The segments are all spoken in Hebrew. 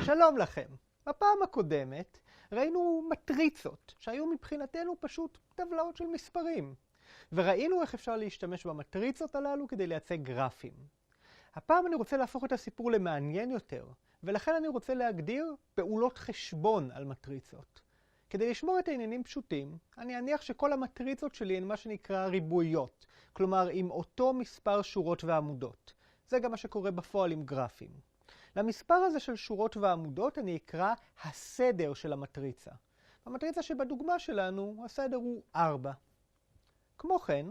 שלום לכם. בפעם הקודמת ראינו מטריצות שהיו מבחינתנו פשוט טבלאות של מספרים. וראינו איך אפשר להשתמש במטריצות הללו כדי לייצג גרפים. הפעם אני רוצה להפוך את הסיפור למעניין יותר, ולכן אני רוצה להגדיר פעולות חשבון על מטריצות. כדי לשמור את העניינים פשוטים, אני אניח שכל המטריצות שלי הן מה שנקרא ריבועיות, כלומר עם אותו מספר שורות ועמודות. זה גם מה שקורה בפועל עם גרפים. למספר הזה של שורות ועמודות אני אקרא הסדר של המטריצה. במטריצה שבדוגמה שלנו הסדר הוא 4. כמו כן,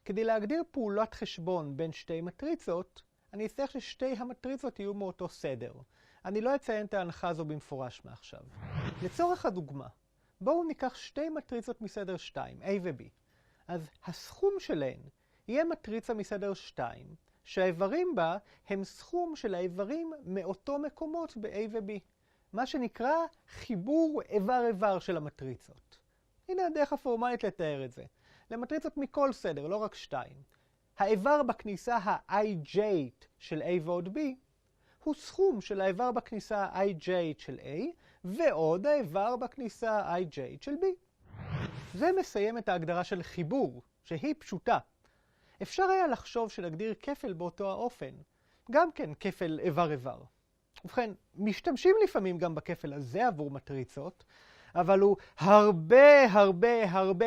כדי להגדיר פעולת חשבון בין שתי מטריצות, אני אצטרך ששתי המטריצות יהיו מאותו סדר. אני לא אציין את ההנחה הזו במפורש מעכשיו. לצורך הדוגמה, בואו ניקח שתי מטריצות מסדר 2, A ו-B. אז הסכום שלהן יהיה מטריצה מסדר 2, שהאיברים בה הם סכום של האיברים מאותו מקומות ב-A ו-B. מה שנקרא חיבור איבר-איבר של המטריצות. הנה הדרך הפורמלית לתאר את זה. למטריצות מכל סדר, לא רק 2. האיבר בכניסה ה-ij של A ועוד B הוא סכום של האיבר בכניסה ה-ij של A ועוד האיבר בכניסה ij של B. זה מסיים את ההגדרה של חיבור, שהיא פשוטה. אפשר היה לחשוב שנגדיר כפל באותו האופן, גם כן כפל איבר-איבר. ובכן, משתמשים לפעמים גם בכפל הזה עבור מטריצות, אבל הוא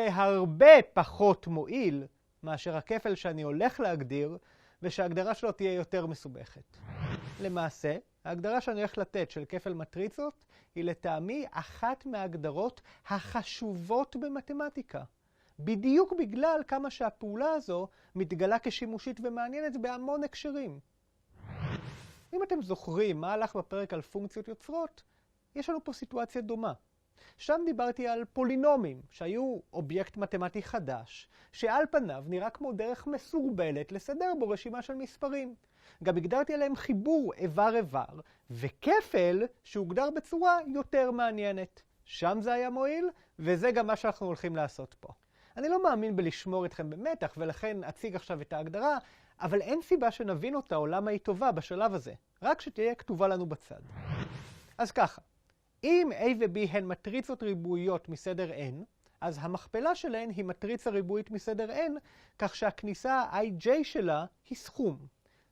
הרבה פחות מועיל מאשר הכפל שאני הולך להגדיר, ושההגדרה שלו תהיה יותר מסובכת. למעשה, ההגדרה שאני הולך לתת של כפל מטריצות היא לטעמי אחת מההגדרות החשובות במתמטיקה. בדיוק בגלל כמה שהפעולה הזו מתגלה כשימושית ומעניינת בהמון הקשרים. אם אתם זוכרים מה הלך בפרק על פונקציות יוצרות, יש לנו פה סיטואציה דומה. שם דיברתי על פולינומים, שהיו אובייקט מתמטי חדש, שעל פניו נראה כמו דרך מסורבלת לסדר בו רשימה של מספרים. גם הגדרתי עליהם חיבור איבר-איבר, וכפל שהוגדר בצורה יותר מעניינת. שם זה היה מועיל, וזה גם מה שאנחנו הולכים לעשות פה. אני לא מאמין בלשמור אתכם במתח, ולכן אציג עכשיו את ההגדרה, אבל אין סיבה שנבין אותה או למה היא טובה בשלב הזה, רק שתהיה כתובה לנו בצד. אז ככה, אם A ו-B הן מטריצות ריבועיות מסדר n, אז המכפלה שלהן היא מטריצה ריבועית מסדר n, כך שהכניסה ה-ij שלה היא סכום.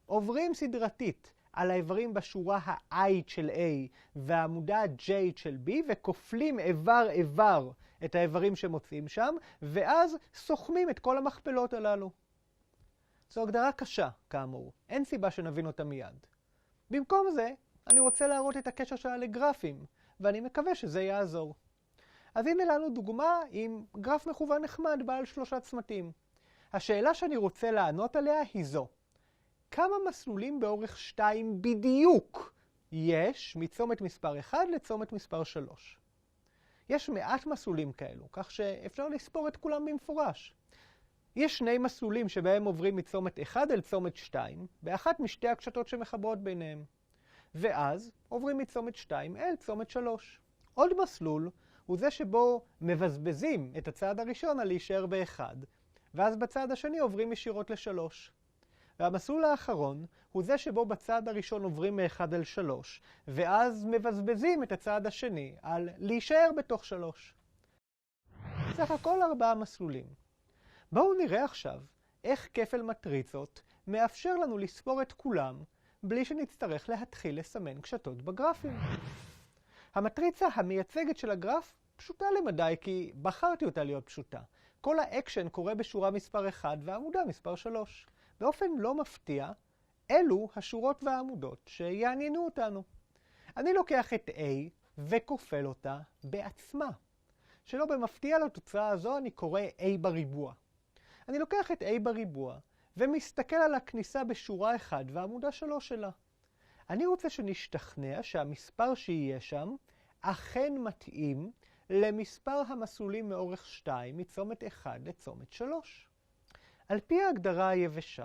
עוברים סדרתית על האיברים בשורה ה-i של A והעמודה j של B, וכופלים איבר-איבר את האיברים שמוצאים שם, ואז סוכמים את כל המכפלות הללו. זו הגדרה קשה, כאמור. אין סיבה שנבין אותה מיד. במקום זה, אני רוצה להראות את הקשר שלה לגרפים, ואני מקווה שזה יעזור. אז הנה לנו דוגמה עם גרף מכוון נחמד בעל 3 צמתים. השאלה שאני רוצה לענות עליה היא זו. כמה מסלולים באורך 2 בדיוק יש מצומת מספר 1 לצומת מספר 3? יש מעט מסלולים כאלו, כך שאפשר לספור את כולם במפורש. יש 2 מסלולים שבהם עוברים מצומת 1 אל צומת 2, באחת משתי הקשתות שמחברות ביניהם. ואז עוברים מצומת 2 אל צומת 3. עוד מסלול הוא זה שבו מבזבזים את הצעד הראשון על להישאר ב-1, ואז בצעד השני עוברים ישירות ל-3. והמסלול האחרון הוא זה שבו בצעד הראשון עוברים מ-1 אל 3, ואז מבזבזים את הצעד השני על להישאר בתוך 3. סך הכל 4 מסלולים. בואו נראה עכשיו איך כפל מטריצות מאפשר לנו לספור את כולם בלי שנצטרך להתחיל לסמן קשתות בגרפים. המטריצה המייצגת של הגרף פשוטה למדי כי בחרתי אותה להיות פשוטה. כל האקשן קורה בשורה מספר 1 ועמודה מספר 3. באופן לא מפתיע, אלו השורות והעמודות שיעניינו אותנו. אני לוקח את A וכופל אותה בעצמה. שלא במפתיע לתוצאה הזו אני קורא A בריבוע. אני לוקח את A בריבוע ומסתכל על הכניסה בשורה 1 והעמודה 3 שלה. אני רוצה שנשתכנע שהמספר שיהיה שם אכן מתאים למספר המסלולים מאורך 2 מצומת 1 לצומת 3. על פי ההגדרה היבשה,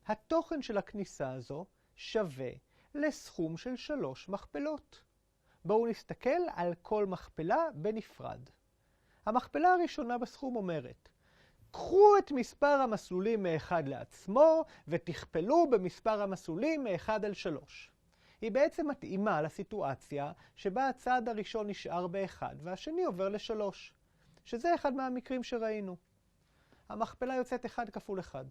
התוכן של הכניסה הזו שווה לסכום של 3 מכפלות. בואו נסתכל על כל מכפלה בנפרד. המכפלה הראשונה בסכום אומרת, קחו את מספר המסלולים מ-1 לעצמו ותכפלו במספר המסלולים מ-1 אל 3. היא בעצם מתאימה לסיטואציה שבה הצעד הראשון נשאר ב-1 והשני עובר ל-3, שזה אחד מהמקרים שראינו. המכפלה יוצאת 1 כפול 1.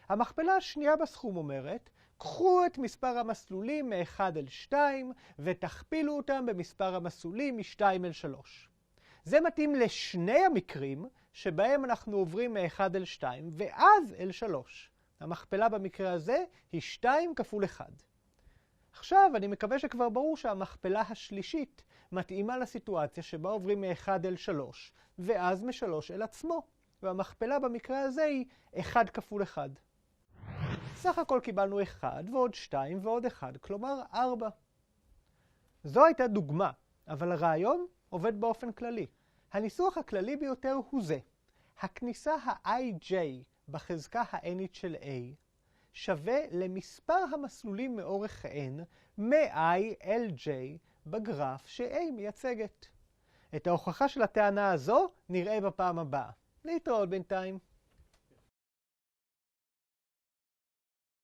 המכפלה השנייה בסכום אומרת, קחו את מספר המסלולים מ-1 אל 2 ותכפילו אותם במספר המסלולים מ-2 אל 3. זה מתאים לשני המקרים שבהם אנחנו עוברים מ-1 אל 2 ואז אל 3. המכפלה במקרה הזה היא 2 כפול 1. עכשיו אני מקווה שכבר ברור שהמכפלה השלישית מתאימה לסיטואציה שבה עוברים מ-1 אל 3 ואז מ-3 אל עצמו. והמכפלה במקרה הזה היא 1 כפול 1. סך הכל קיבלנו 1 ועוד 2 ועוד 1, כלומר 4. זו הייתה דוגמה, אבל הרעיון עובד באופן כללי. הניסוח הכללי ביותר הוא זה. הכניסה ה-ij בחזקה ה-nית של a שווה למספר המסלולים מאורך n מ-i אל j בגרף ש-a מייצגת. את ההוכחה של הטענה הזו נראה בפעם הבאה. להתראות בינתיים.